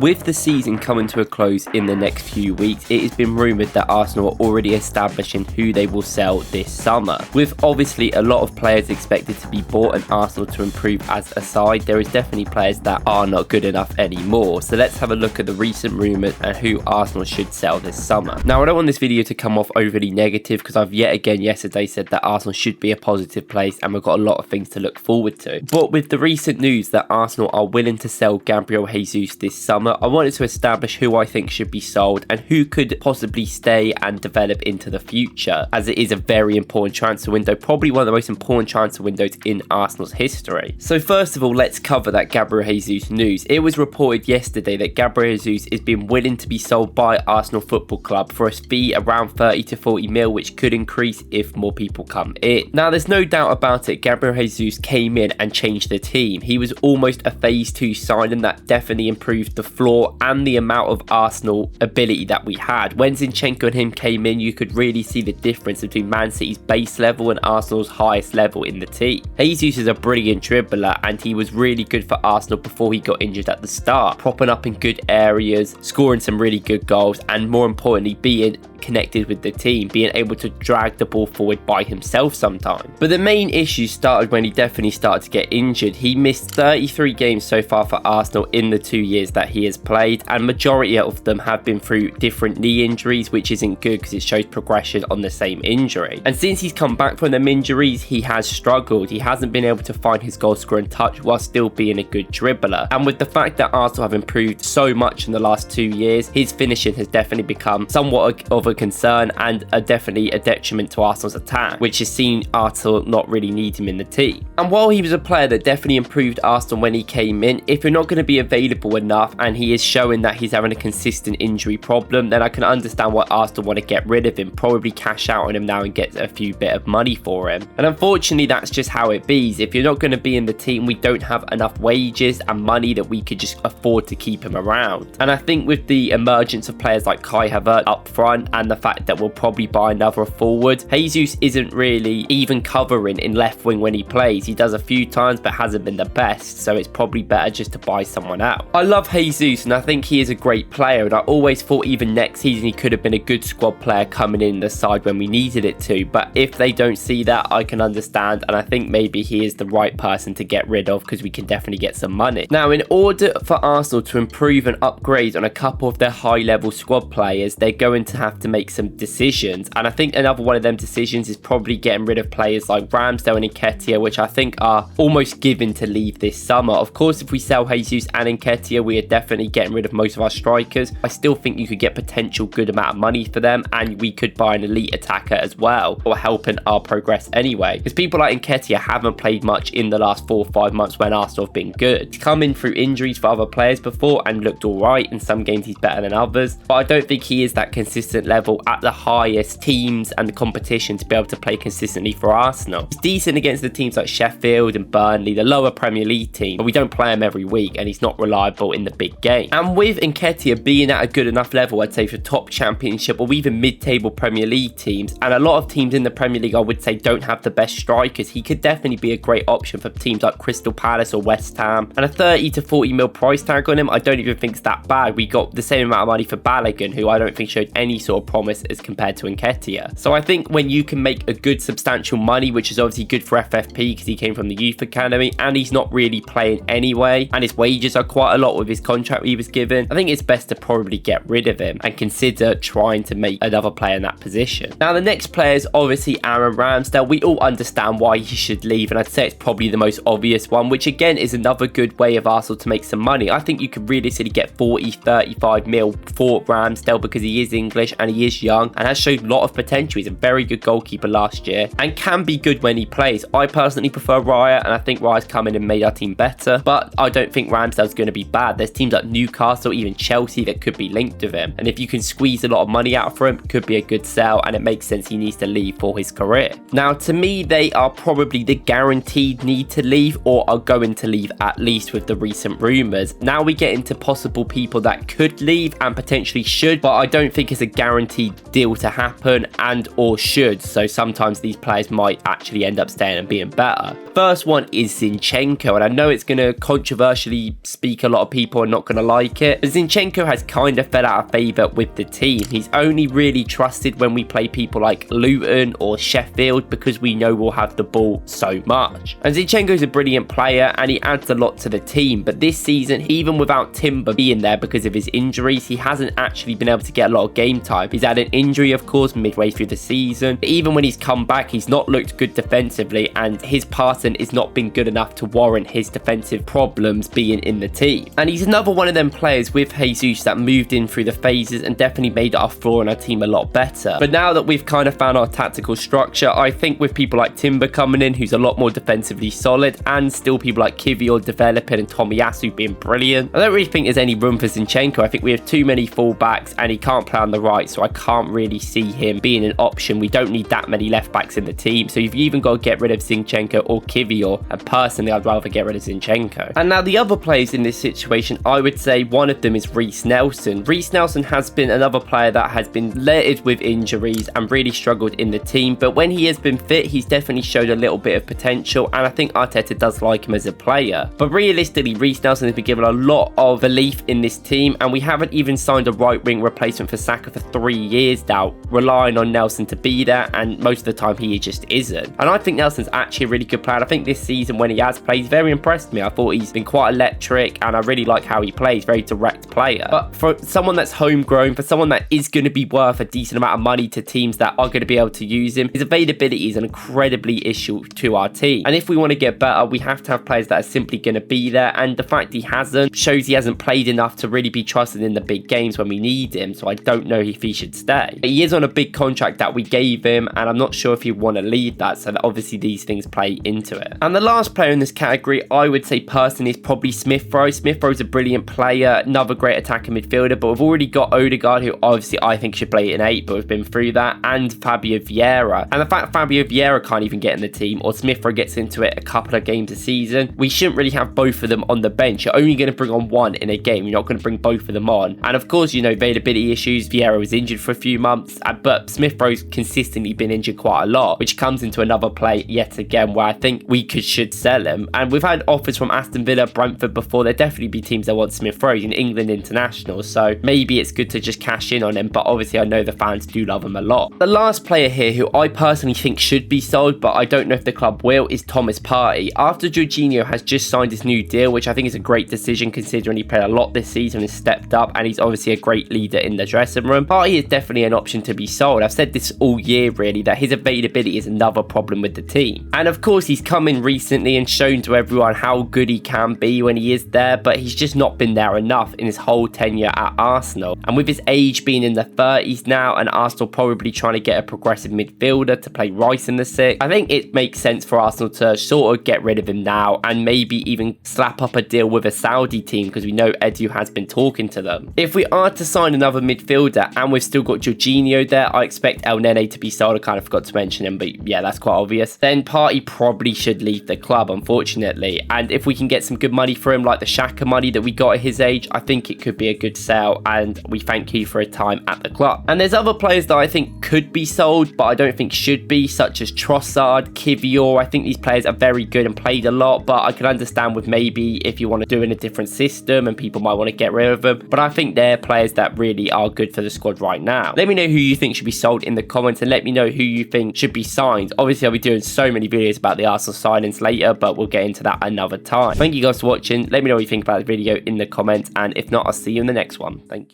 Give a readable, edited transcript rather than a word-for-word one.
With the season coming to a close in the next few weeks, it has been rumoured that Arsenal are already establishing who they will sell this summer. With obviously a lot of players expected to be bought and Arsenal to improve as a side, there is definitely players that are not good enough anymore. So let's have a look at the recent rumours and who Arsenal should sell this summer. Now, I don't want this video to come off overly negative because I've yet again yesterday said that Arsenal should be a positive place and we've got a lot of things to look forward to. But with the recent news that Arsenal are willing to sell Gabriel Jesus this summer, I wanted to establish who I think should be sold and who could possibly stay and develop into the future, as it is a very important transfer window, probably one of the most important transfer windows in Arsenal's history. So first of all, let's cover that Gabriel Jesus news. It was reported yesterday that Gabriel Jesus is being willing to be sold by Arsenal Football Club for a fee around 30 to 40 mil, which could increase if more people come in. Now, there's no doubt about it, Gabriel Jesus came in and changed the team. He was almost a phase 2 signing that definitely improved the floor and the amount of Arsenal ability that we had. When Zinchenko and him came in, you could really see the difference between Man City's base level and Arsenal's highest level in the team. Jesus is a brilliant dribbler and he was really good for Arsenal before he got injured at the start, propping up in good areas, scoring some really good goals, and more importantly, being connected with the team, being able to drag the ball forward by himself sometimes. But the main issue started when he definitely started to get injured. He missed 33 games so far for Arsenal in the 2 years that he has played, and majority of them have been through different knee injuries, which isn't good because it shows progression on the same injury. And since he's come back from them injuries, he has struggled. He hasn't been able to find his goal scoring touch while still being a good dribbler. And with the fact that Arsenal have improved so much in the last 2 years, his finishing has definitely become somewhat of a concern and definitely a detriment to Arsenal's attack, which has seen Arsenal not really need him in the team. And while he was a player that definitely improved Arsenal when he came in, if you're not going to be available enough and he is showing that he's having a consistent injury problem, then I can understand why Arsenal want to get rid of him, probably cash out on him now and get a few bit of money for him. And unfortunately, that's just how it be. If you're not going to be in the team, we don't have enough wages and money that we could just afford to keep him around. And I think with the emergence of players like Kai Havertz up front and the fact that we'll probably buy another forward, Jesus isn't really even covering in left wing when he plays. He does a few times but hasn't been the best, so it's probably better just to buy someone out. I love Jesus and I think he is a great player, and I always thought even next season he could have been a good squad player coming in the side when we needed it to, but if they don't see that, I can understand, and I think maybe he is the right person to get rid of because we can definitely get some money. Now, in order for Arsenal to improve and upgrade on a couple of their high level squad players, they're going to have to make some decisions, and I think another one of them decisions is probably getting rid of players like Ramsey and Nketiah, which I think are almost given to leave this summer. Of course, if we sell Jesus and Nketiah, we are definitely getting rid of most of our strikers. I still think you could get potential good amount of money for them, and we could buy an elite attacker as well, or helping our progress anyway, because people like Nketiah haven't played much in the last 4 or 5 months when Arsenal have been good. He's come in through injuries for other players before and looked alright. In some games he's better than others, but I don't think he is that consistent level at the highest teams and the competition to be able to play consistently for Arsenal. He's decent against the teams like Sheffield and Burnley, the lower Premier League team, but we don't play him every week and he's not reliable in the big game. And with Nketiah being at a good enough level, I'd say for top championship or even mid-table Premier League teams, and a lot of teams in the Premier League I would say don't have the best strikers, he could definitely be a great option for teams like Crystal Palace or West Ham. And a 30 to 40 mil price tag on him, I don't even think it's that bad. We got the same amount of money for Balogun, who I don't think showed any sort of promise as compared to Nketiah. So I think when you can make a good substantial money, which is obviously good for FFP because he came from the youth academy and he's not really playing anyway, and his wages are quite a lot with his contract he was given, I think it's best to probably get rid of him and consider trying to make another player in that position. Now, the next player is obviously Aaron Ramsdale. We all understand why he should leave, and I'd say it's probably the most obvious one, which again is another good way of Arsenal to make some money. I think you could realistically get 40, 35 mil for Ramsdale because he is English and he is young and has showed a lot of potential. He's a very good goalkeeper last year and can be good when he plays. I personally prefer Raya, and I think Raya's come in and made our team better, but I don't think Ramsdale's going to be bad. There's teams like Newcastle, even Chelsea, that could be linked with him, and if you can squeeze a lot of money out for him, it could be a good sell, and it makes sense he needs to leave for his career. Now, to me, they are probably the guaranteed need to leave, or are going to leave at least with the recent rumours. Now we get into possible people that could leave and potentially should, but I don't think it's a guaranteed deal to happen and or should, so sometimes these players might actually end up staying and being better. First one is Zinchenko, and I know it's going to controversially speak a lot of people are not going going to like it. Zinchenko has kind of fell out of favour with the team. He's only really trusted when we play people like Luton or Sheffield because we know we'll have the ball so much. And Zinchenko's a brilliant player and he adds a lot to the team, but this season, even without Timber being there because of his injuries, he hasn't actually been able to get a lot of game time. He's had an injury, of course, midway through the season. But even when he's come back, he's not looked good defensively, and his passing has not been good enough to warrant his defensive problems being in the team. And he's another one of them players with Jesus that moved in through the phases and definitely made our floor and our team a lot better. But now that we've kind of found our tactical structure, I think with people like Timber coming in, who's a lot more defensively solid, and still people like Nketiah developing and Tomiyasu being brilliant, I don't really think there's any room for Zinchenko. I think we have too many fullbacks and he can't play on the right, so I can't really see him being an option. We don't need that many left backs in the team, so you've even got to get rid of Zinchenko or Nketiah, and personally I'd rather get rid of Zinchenko. And now the other players in this situation, I would say one of them is Reiss Nelson. Reiss Nelson has been another player that has been littered with injuries and really struggled in the team, but when he has been fit, he's definitely showed a little bit of potential, and I think Arteta does like him as a player. But realistically, Reiss Nelson has been given a lot of belief in this team, and we haven't even signed a right wing replacement for Saka for 3 years now, relying on Nelson to be there, and most of the time he just isn't. And I think Nelson's actually a really good player. I think this season when he has played, he's very impressed me. I thought he's been quite electric, and I really like how he plays, very direct player. But for someone that's homegrown, for someone that is going to be worth a decent amount of money to teams that are going to be able to use him, his availability is an incredibly issue to our team. And if we want to get better, we have to have players that are simply going to be there, and the fact he hasn't shows he hasn't played enough to really be trusted in the big games when we need him, so I don't know if he should stay. He is on a big contract that we gave him, and I'm not sure if he'd want to leave that, so that obviously these things play into it. And the last player in this category, I would say personally, is probably Smith Rowe. Smith Rowe's a brilliant player, another great attacking midfielder, but we've already got Odegaard, who obviously I think should play an 8, but we've been through that, and Fabio Vieira. And the fact Fabio Vieira can't even get in the team, or Smith Rowe gets into it a couple of games a season, we shouldn't really have both of them on the bench. You're only going to bring on one in a game. You're not going to bring both of them on. And of course, you know, availability issues. Vieira was injured for a few months, but Smith Rowe's consistently been injured quite a lot, which comes into another play yet again where I think we should sell him. And we've had offers from Aston Villa, Brentford before. There'll definitely be teams that want Smith Rowe in England international, so maybe it's good to just cash in on him, but obviously I know the fans do love him a lot. The last player here who I personally think should be sold, but I don't know if the club will, is Thomas Partey. After Jorginho has just signed his new deal, which I think is a great decision considering he played a lot this season and stepped up, and he's obviously a great leader in the dressing room. Partey is definitely an option to be sold. I've said this all year really, that his availability is another problem with the team. And of course he's come in recently and shown to everyone how good he can be when he is there, but he's just not been there enough in his whole tenure at Arsenal. And with his age being in the 30s now, and Arsenal probably trying to get a progressive midfielder to play Reiss in the 6, I think it makes sense for Arsenal to sort of get rid of him now, and maybe even slap up a deal with a Saudi team, because we know Edu has been talking to them. If we are to sign another midfielder, and we've still got Jorginho there, I expect El Nene to be sold. I kind of forgot to mention him, but yeah, that's quite obvious. Then Partey probably should leave the club, unfortunately. And if we can get some good money for him, like the Xhaka money that we got at his age, I think it could be a good sell, and we thank you for a time at the club. And there's other players that I think could be sold, but I don't think should be, such as Trossard, Nketiah. I think these players are very good and played a lot, but I can understand with maybe if you want to do in a different system and people might want to get rid of them. But I think they're players that really are good for the squad right now. Let me know who you think should be sold in the comments, and let me know who you think should be signed. Obviously, I'll be doing so many videos about the Arsenal signings later, but we'll get into that another time. Thank you guys for watching. Let me know what you think about the video in the comments, and if not, I'll see you in the next one. Thank you.